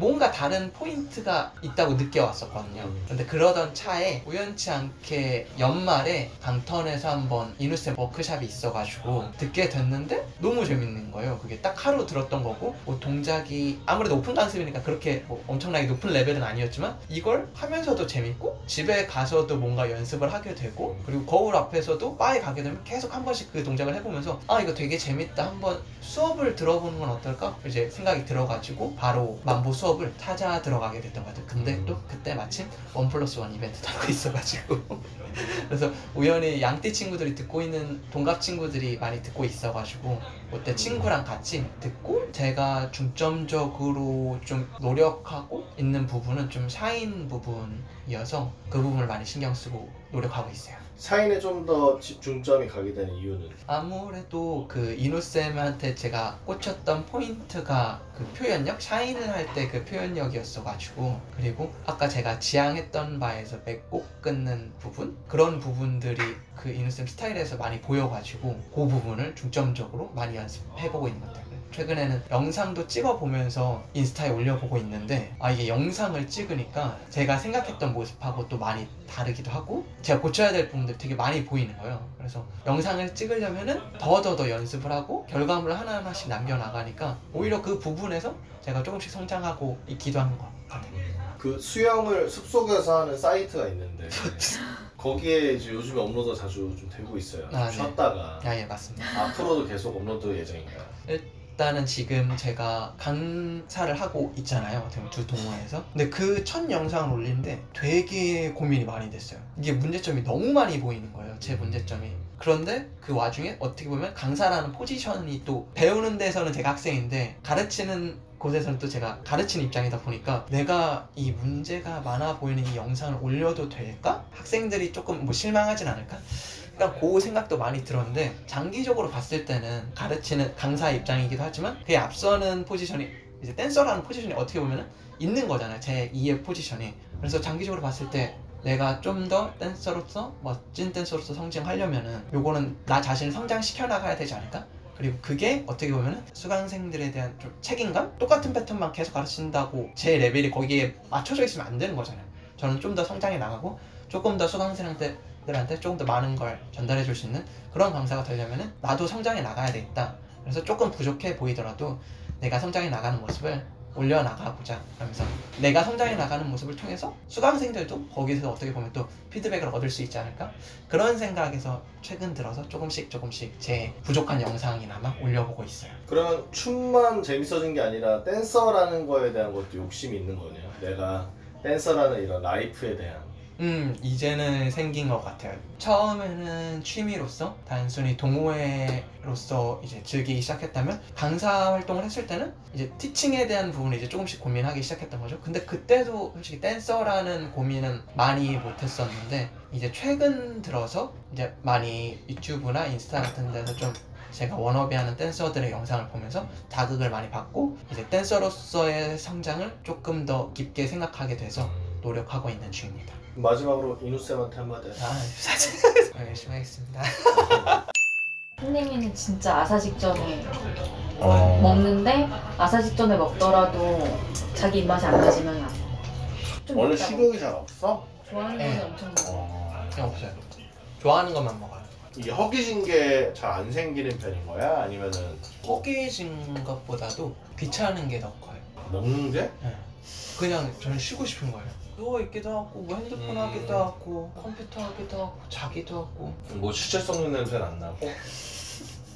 뭔가 다른 포인트가 있다고 느껴왔었거든요. 근데 그러던 차에 우연치 않게 연말에 강턴에서 한번 이누쌤 워크샵이 있어가지고 듣게 됐는데 너무 재밌는 거예요. 그게 딱 하루 들었던 거고, 뭐 동작이 아무래도 오픈 단습이니까 그렇게 뭐 엄청나게 높은 레벨은 아니었지만 이걸 하면서도 재밌고, 집에 가서도 뭔가 연습을 하게 되고, 그리고 거울 앞에서도 바에 가게 되면 계속 한 번씩 그 동작을 해보면서 이거 되게 재밌다, 한번 수업을 들어보는 건 어떨까? 이제 생각이 들어가지고 바로 만보 수업을 찾아 들어가게 됐던 것 같아요. 근데 또 그때 마침 1+1 이벤트 하고 있어가지고 그래서 우연히 양띠 친구들이 듣고 있는, 동갑 친구들이 많이 듣고 있어가지고 그때 친구랑 같이 듣고, 제가 중점적으로 좀 노력하고 있는 부분은 좀 샤인 부분이어서 그 부분을 많이 신경 쓰고 노력하고 있어요. 샤인에 좀 더 중점이 가게 되는 이유는? 아무래도 그 이누쌤한테 제가 꽂혔던 포인트가 그 표현력? 샤인을 할 때 그 표현력이었어가지고, 그리고 아까 제가 지향했던 바에서 맺고 끊는 부분? 그런 부분들이 그 이누쌤 스타일에서 많이 보여가지고 그 부분을 중점적으로 많이 연습해보고 있는 것 같아요. 최근에는 영상도 찍어보면서 인스타에 올려보고 있는데, 이게 영상을 찍으니까 제가 생각했던 모습하고 또 많이 다르기도 하고 제가 고쳐야 될 부분들이 되게 많이 보이는 거예요. 그래서 영상을 찍으려면은 더 연습을 하고 결과물을 하나하나씩 남겨나가니까 오히려 그 부분에서 제가 조금씩 성장하고 있기도 하는 것 같아요. 그 수영을 숲속에서 하는 사이트가 있는데 거기에 이제 요즘에 업로드 자주 좀 되고 있어요. 좀 네. 쉬었다가. 예, 맞습니다. 앞으로도 계속 업로드 예정인가요? 일단은 지금 제가 강사를 하고 있잖아요. 어떻게 보면 두 동호회에서. 근데 그 첫 영상을 올리는데 되게 고민이 많이 됐어요. 이게 문제점이 너무 많이 보이는 거예요. 제 문제점이. 그런데 그 와중에 어떻게 보면 강사라는 포지션이, 또 배우는 데서는 제가 학생인데 가르치는 곳에서는 또 제가 가르치는 입장이다 보니까 내가 이 문제가 많아 보이는 이 영상을 올려도 될까? 학생들이 조금 뭐 실망하진 않을까? 그러니까 그 생각도 많이 들었는데, 장기적으로 봤을 때는 가르치는 강사 입장이기도 하지만 그에 앞서는 포지션이 이제 댄서라는 포지션이 어떻게 보면 있는 거잖아요. 제 2의 포지션이. 그래서 장기적으로 봤을 때 내가 좀 더 댄서로서, 멋진 댄서로서 성장하려면은 요거는 나 자신을 성장시켜 나가야 되지 않을까? 그리고 그게 어떻게 보면 수강생들에 대한 좀 책임감? 똑같은 패턴만 계속 가르친다고 제 레벨이 거기에 맞춰져 있으면 안 되는 거잖아요. 저는 좀 더 성장해 나가고 조금 더 수강생들한테 조금 더 많은 걸 전달해 줄 수 있는 그런 강사가 되려면 나도 성장해 나가야 되겠다. 그래서 조금 부족해 보이더라도 내가 성장해 나가는 모습을 올려나가보자. 그러면서 내가 성장해 나가는 모습을 통해서 수강생들도 거기서 어떻게 보면 또 피드백을 얻을 수 있지 않을까? 그런 생각에서 최근 들어서 조금씩 제 부족한 영상이나마 올려보고 있어요. 그러면 춤만 재밌어진 게 아니라 댄서라는 거에 대한 것도 욕심이 있는 거네요. 내가 댄서라는 이런 라이프에 대한 이제는 생긴 것 같아요. 처음에는 취미로서 단순히 동호회로서 이제 즐기기 시작했다면 강사 활동을 했을 때는 이제 티칭에 대한 부분을 이제 조금씩 고민하기 시작했던 거죠. 근데 그때도 솔직히 댄서라는 고민은 많이 못했었는데 이제 최근 들어서 이제 많이 유튜브나 인스타 같은 데서 좀 제가 워너비 하는 댄서들의 영상을 보면서 자극을 많이 받고 이제 댄서로서의 성장을 조금 더 깊게 생각하게 돼서 노력하고 있는 중입니다. 마지막으로 이누쌤한테 한마디 하세요. 사실 열심히 하겠습니다. 햇님이는 진짜 아사 직전에 어. 먹는데 아사 직전에 먹더라도 자기 입맛에 안 맞으면 좀 원래 먹다가 식욕이 잘 없어? 좋아하는 네. 거는 엄청 먹어. 그냥 없어요. 좋아하는 것만 먹어요. 이게 허기진 게 잘 안 생기는 편인 거야? 아니면은 허기진 것보다도 귀찮은 게 더 커요. 먹는 게? 네. 그냥 저는 쉬고 싶은 거예요. 누워있기도 하고 뭐 핸드폰 하기도 하고 컴퓨터 하기도 하고 자기도 하고 뭐 주체성 냄새는 안 나고?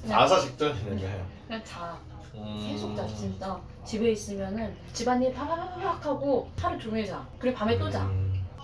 그냥, 아사 직전이네. 그냥 자. 계속 자 진짜. 집에 있으면은 집안일 파파파팍 하고 하루 종일 자. 그리고 밤에 또 자.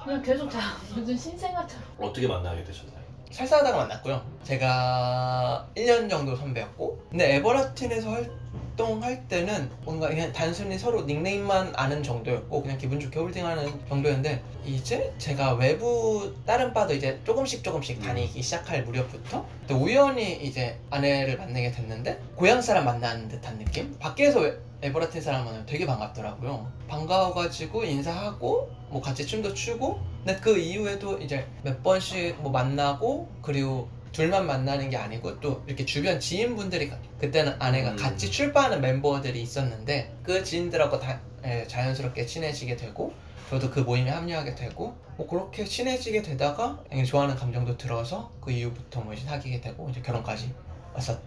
그냥 계속 자. 무슨 신생아처럼. 어떻게 만나게 되셨나요? 살살하다가 만났고요. 제가 1년 정도 선배였고 근데 에버라틴에서 활동할 때는 뭔가 그냥 단순히 서로 닉네임만 아는 정도였고 그냥 기분 좋게 홀딩하는 정도였는데 이제 제가 외부 다른 바도 이제 조금씩 다니기 시작할 무렵부터 또 우연히 이제 아내를 만나게 됐는데 고향 사람 만나는 듯한 느낌? 밖에서 에버라틴 사람 만나면 되게 반갑더라고요. 반가워가지고 인사하고 뭐 같이 춤도 추고 근데 그 이후에도 이제 몇 번씩 뭐 만나고 그리고 둘만 만나는 게 아니고 또 이렇게 주변 지인분들이 그때는 아내가 같이 출바하는 멤버들이 있었는데 그 지인들하고 다 자연스럽게 친해지게 되고 저도 그 모임에 합류하게 되고 뭐 그렇게 친해지게 되다가 좋아하는 감정도 들어서 그 이후부터 뭐 이제 사귀게 되고 이제 결혼까지 왔었어요.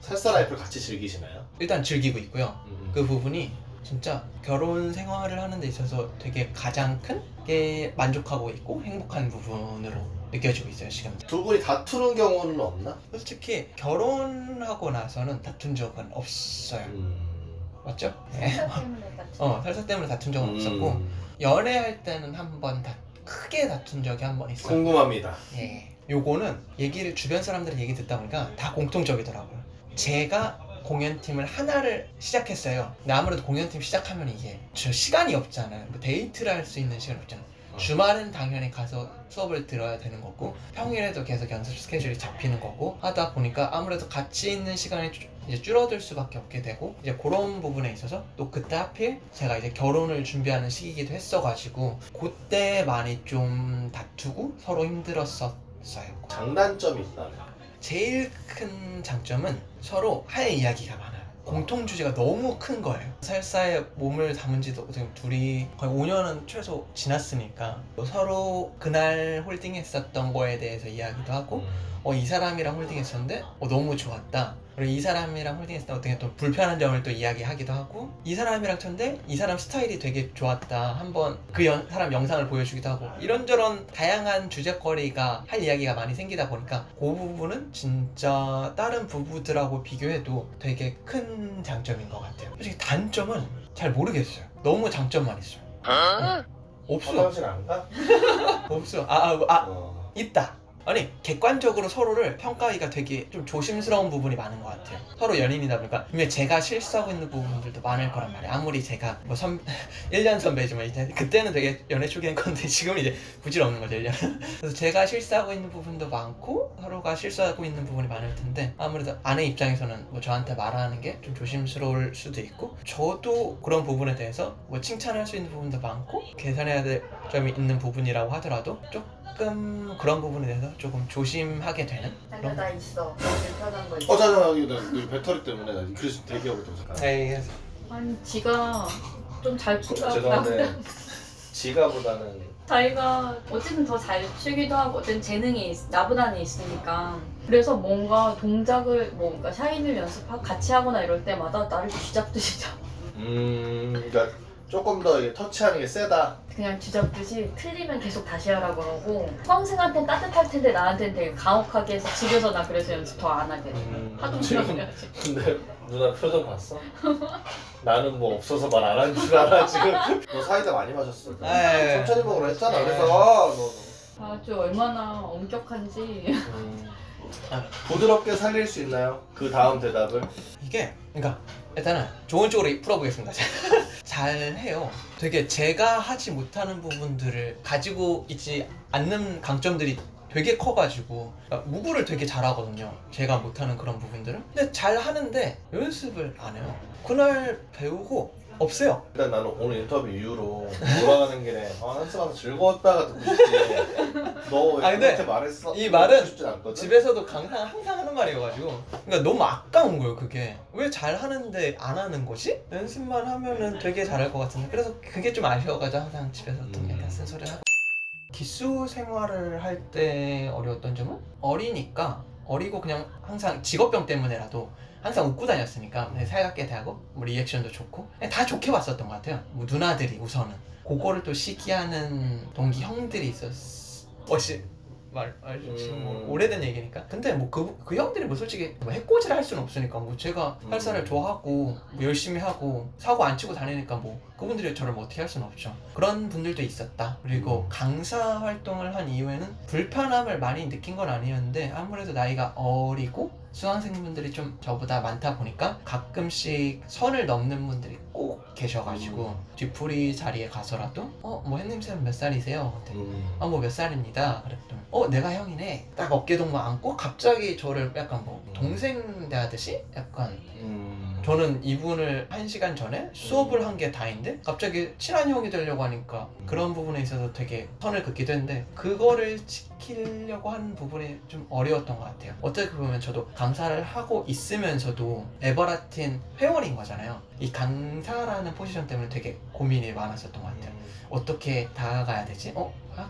살사 라이프를 같이 즐기시나요? 일단 즐기고 있고요. 그 부분이 진짜 결혼 생활을 하는 데 있어서 되게 가장 큰 게 만족하고 있고 행복한 부분으로 느껴지고 있어요 지금. 두 분이 다투는 경우는 없나? 솔직히 결혼하고 나서는 다툰 적은 없어요. 맞죠? 네. 살사 때문에 다 살사 때문에 다툰 적은 없었고 연애할 때는 한 번 크게 다툰 적이 한 번 있어요. 궁금합니다. 예. 요거는 얘기를 주변 사람들의 얘기 듣다 보니까 다 공통적이더라고요. 제가 공연팀을 하나를 시작했어요. 근데 아무래도 공연팀 시작하면 이게 저 시간이 없잖아요. 뭐 데이트를 할 수 있는 시간이 없잖아요. 주말은 당연히 가서 수업을 들어야 되는 거고 평일에도 계속 연습 스케줄이 잡히는 거고 하다 보니까 아무래도 같이 있는 시간이 이제 줄어들 수밖에 없게 되고 이제 그런 부분에 있어서 또 그때 하필 제가 이제 결혼을 준비하는 시기이기도 했어가지고 그때 많이 좀 다투고 서로 힘들었었어요. 장단점이 있다면? 제일 큰 장점은 서로 할 이야기가 많아요. 공통 주제가 너무 큰 거예요. 살사에 몸을 담은 지도 지금 둘이 거의 5년은 최소 지났으니까 서로 그날 홀딩했었던 거에 대해서 이야기도 하고 이 사람이랑 홀딩했었는데 너무 좋았다. 그리고 이 사람이랑 홀딩했을 때 어떻게 또 불편한 점을 또 이야기하기도 하고 이 사람이랑 쳤는데 이 사람 스타일이 되게 좋았다. 한번 그 사람 영상을 보여주기도 하고 이런저런 다양한 주제거리가 할 이야기가 많이 생기다 보니까 그 부분은 진짜 다른 부부들하고 비교해도 되게 큰 장점인 것 같아요. 솔직히 단점은 잘 모르겠어요. 너무 장점만 있어요. 없어. 화장실 안 가? 없어. 어. 있다. 아니 객관적으로 서로를 평가하기가 되게 좀 조심스러운 부분이 많은 것 같아요. 서로 연인이다 보니까 분명히 제가 실수하고 있는 부분들도 많을 거란 말이에요. 아무리 제가 뭐 1년 선배지만 이제 그때는 되게 연애 초기인 건데 지금은 이제 부질없는 거죠 1년. 그래서 제가 실수하고 있는 부분도 많고 서로가 실수하고 있는 부분이 많을 텐데 아무래도 아내 입장에서는 뭐 저한테 말하는 게 좀 조심스러울 수도 있고 저도 그런 부분에 대해서 뭐 칭찬할 수 있는 부분도 많고 개선해야 될 점이 있는 부분이라고 하더라도 조금 그런 부분에 대해서 조금 조심하게 되는 아니야 나 있어. 나 불편한 거 있어. 잠깐만 이거 배터리 때문에 나 그래서 대기하고 있다고 잠깐. 네, 아니 지가 좀 잘 추가. 죄송한데 지가보다는 자기가 어쨌든 더 잘 추기도 하고 어쨌든 재능이 나보다는 있으니까 그래서 뭔가 동작을 뭔가 샤인을 연습하고 같이 하거나 이럴 때마다 나를 쥐잡듯이 잡아. 그러니까 조금 더 이게 터치하는 게 세다. 그냥 쥐잡듯이 틀리면 계속 다시 하라고 그러고 수강생한테는 따뜻할 텐데 나한테는 되게 가혹하게 해서 집에서 나 그래서 연습 더 안 하게 돼. 하도 지금 그래야지. 근데 누나 표정 봤어? 나는 뭐 없어서 말 안 하는 줄 알아 지금. 너 사이다 많이 마셨어. 에이. 천천히 먹으라 했잖아. 에이. 그래서 너. 아주 얼마나 엄격한지. 부드럽게 살릴 수 있나요? 그 다음 대답을. 이게 그러니까 일단은 좋은 쪽으로 풀어보겠습니다. 잘해요. 되게 제가 하지 못하는 부분들을 가지고 있지 않는 강점들이 되게 커가지고 그러니까 무구를 되게 잘하거든요. 제가 못하는 그런 부분들은. 근데 잘하는데 연습을 안 해요. 그날 배우고 없어요. 일단 나는 오늘 인터뷰 이후로 돌아가는 길에 한스만 즐거웠다가 듣고 싶지. 너왜 근데 그렇게 말했어? 이 말은 듣고 싶진 않거든? 집에서도 항상 하는 말이어가지고 그러니까 너무 아까운 거예요. 그게 왜 잘하는데 안 하는 거지? 연습만 하면은 되게 잘할 것 같은데 그래서 그게 좀 아쉬워가지고 항상 집에서 또 약간 쓴소리를 하고. 기수 생활을 할 때 어려웠던 점은 어리니까 어리고 그냥 항상 직업병 때문에라도 항상 웃고 다녔으니까 살갑게 대하고 뭐 리액션도 좋고 그냥 다 좋게 봤었던 것 같아요. 뭐 누나들이 우선은 그거를 또 시기하는 동기 형들이 있었어. 지금 뭐 오래된 얘기니까. 근데 뭐 그 형들이 뭐 솔직히 뭐 해코지를 할 수는 없으니까 뭐 제가 살사를 좋아하고 뭐 열심히 하고 사고 안 치고 다니니까 뭐 그분들이 저를 뭐 어떻게 할 수는 없죠. 그런 분들도 있었다. 그리고 강사 활동을 한 이후에는 불편함을 많이 느낀 건 아니었는데 아무래도 나이가 어리고 수강생분들이 좀 저보다 많다 보니까 가끔씩 선을 넘는 분들이 꼭 계셔가지고 뒤풀이 자리에 가서라도 뭐 햇님쌤 몇 살이세요? 뭐 몇 살입니다. 그랬더니 내가 형이네. 딱 어깨동무 안고 갑자기 저를 약간 뭐 동생 대하듯이 약간 저는 이분을 1시간 전에 수업을 한 게 다인데 갑자기 친한 형이 되려고 하니까 그런 부분에 있어서 되게 선을 긋기도 했는데 그거를 지키려고 하는 부분이 좀 어려웠던 것 같아요. 어떻게 보면 저도 강사를 하고 있으면서도 에버라틴 회원인 거잖아요. 이 강사라는 포지션 때문에 되게 고민이 많았었던 것 같아요. 어떻게 다가가야 되지?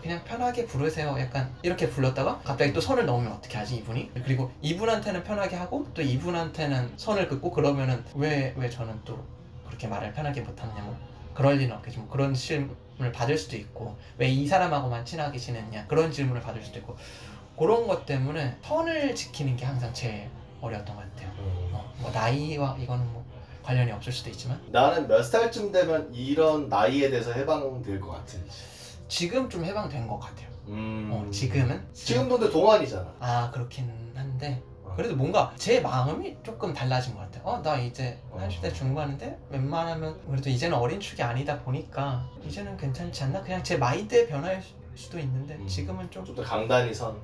그냥 편하게 부르세요. 약간 이렇게 불렀다가 갑자기 또 선을 넘으면 어떻게 하지 이분이? 그리고 이분한테는 편하게 하고 또 이분한테는 선을 긋고 그러면은 왜 저는 또 그렇게 말을 편하게 못하느냐 뭐 그럴 리는 없겠지. 뭐 그런 질문을 받을 수도 있고 왜 이 사람하고만 친하게 지냈냐 그런 질문을 받을 수도 있고 그런 것 때문에 선을 지키는 게 항상 제일 어려웠던 것 같아요. 뭐 나이와 이거는 뭐 관련이 없을 수도 있지만 나는 몇 살쯤 되면 이런 나이에 대해서 해방될 것 같은. 지금 좀 해방된 것 같아요. 지금은? 지금도 근데 동안이잖아. 그렇긴 한데 그래도 뭔가 제 마음이 조금 달라진 것 같아요. 나 이제 30대 중반인데 웬만하면 그래도 이제는 어린 축이 아니다 보니까 이제는 괜찮지 않나? 그냥 제 마인드의 변화일 수도 있는데 지금은 좀 더 강단이 선.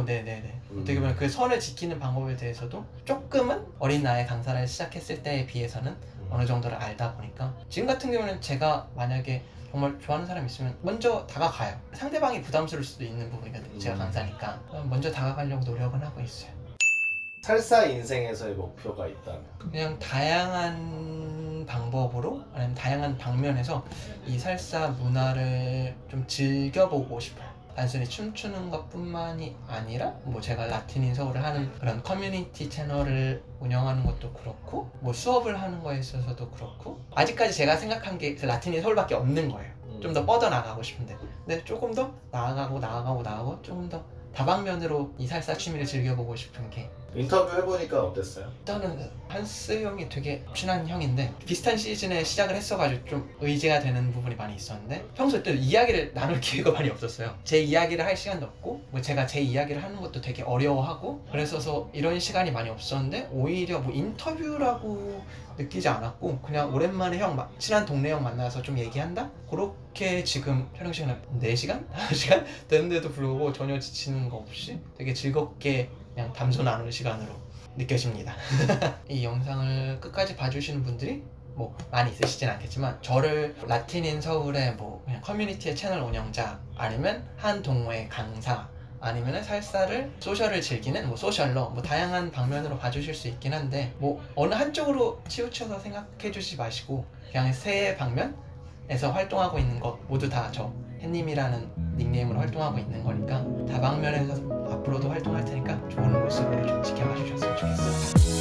네네네. 어떻게 보면 그 선을 지키는 방법에 대해서도 조금은 어린 나이에 강사를 시작했을 때에 비해서는 어느 정도를 알다 보니까 지금 같은 경우는 제가 만약에 정말 좋아하는 사람이 있으면 먼저 다가가요. 상대방이 부담스러울 수도 있는 부분이거든요. 제가 강사니까 먼저 다가가려고 노력은 하고 있어요. 살사 인생에서의 목표가 있다면? 그냥 다양한 방법으로 아니면 다양한 방면에서 이 살사 문화를 좀 즐겨보고 싶어요. 단순히 춤추는 것뿐만이 아니라 뭐 제가 라틴인 서울을 하는 그런 커뮤니티 채널을 운영하는 것도 그렇고 뭐 수업을 하는 거에 있어서도 그렇고 아직까지 제가 생각한 게 라틴인 서울밖에 없는 거예요. 좀 더 뻗어나가고 싶은데 근데 조금 더 나아가고 조금 더 다방면으로 이 살사 취미를 즐겨보고 싶은 게 인터뷰 해보니까 어땠어요? 일단은 한스 형이 되게 친한 형인데 비슷한 시즌에 시작을 했어가지고 좀 의지가 되는 부분이 많이 있었는데 평소에 또 이야기를 나눌 기회가 많이 없었어요. 제 이야기를 할 시간도 없고 뭐 제가 제 이야기를 하는 것도 되게 어려워하고 그래서 이런 시간이 많이 없었는데 오히려 뭐 인터뷰라고 느끼지 않았고 그냥 오랜만에 친한 동네 형 만나서 좀 얘기한다? 그렇게 지금 촬영 시간은 4시간? 5시간? 되는데도 불구하고 전혀 지치는 거 없이 되게 즐겁게 그냥 담소 나누는 시간으로 느껴집니다. 이 영상을 끝까지 봐주시는 분들이 뭐 많이 있으시진 않겠지만 저를 라틴인 서울의 뭐 그냥 커뮤니티의 채널 운영자 아니면 한 동호회 강사 아니면 살사를 소셜을 즐기는 뭐 소셜러 뭐 다양한 방면으로 봐주실 수 있긴 한데 뭐 어느 한쪽으로 치우쳐서 생각해 주시지 마시고 그냥 세 방면에서 활동하고 있는 것 모두 다 저 햇님이라는 닉네임으로 활동하고 있는 거니까 다방면에서 앞으로도 활동할 테니까 좋은 모습으로 좀 지켜봐 주셨으면 좋겠어요.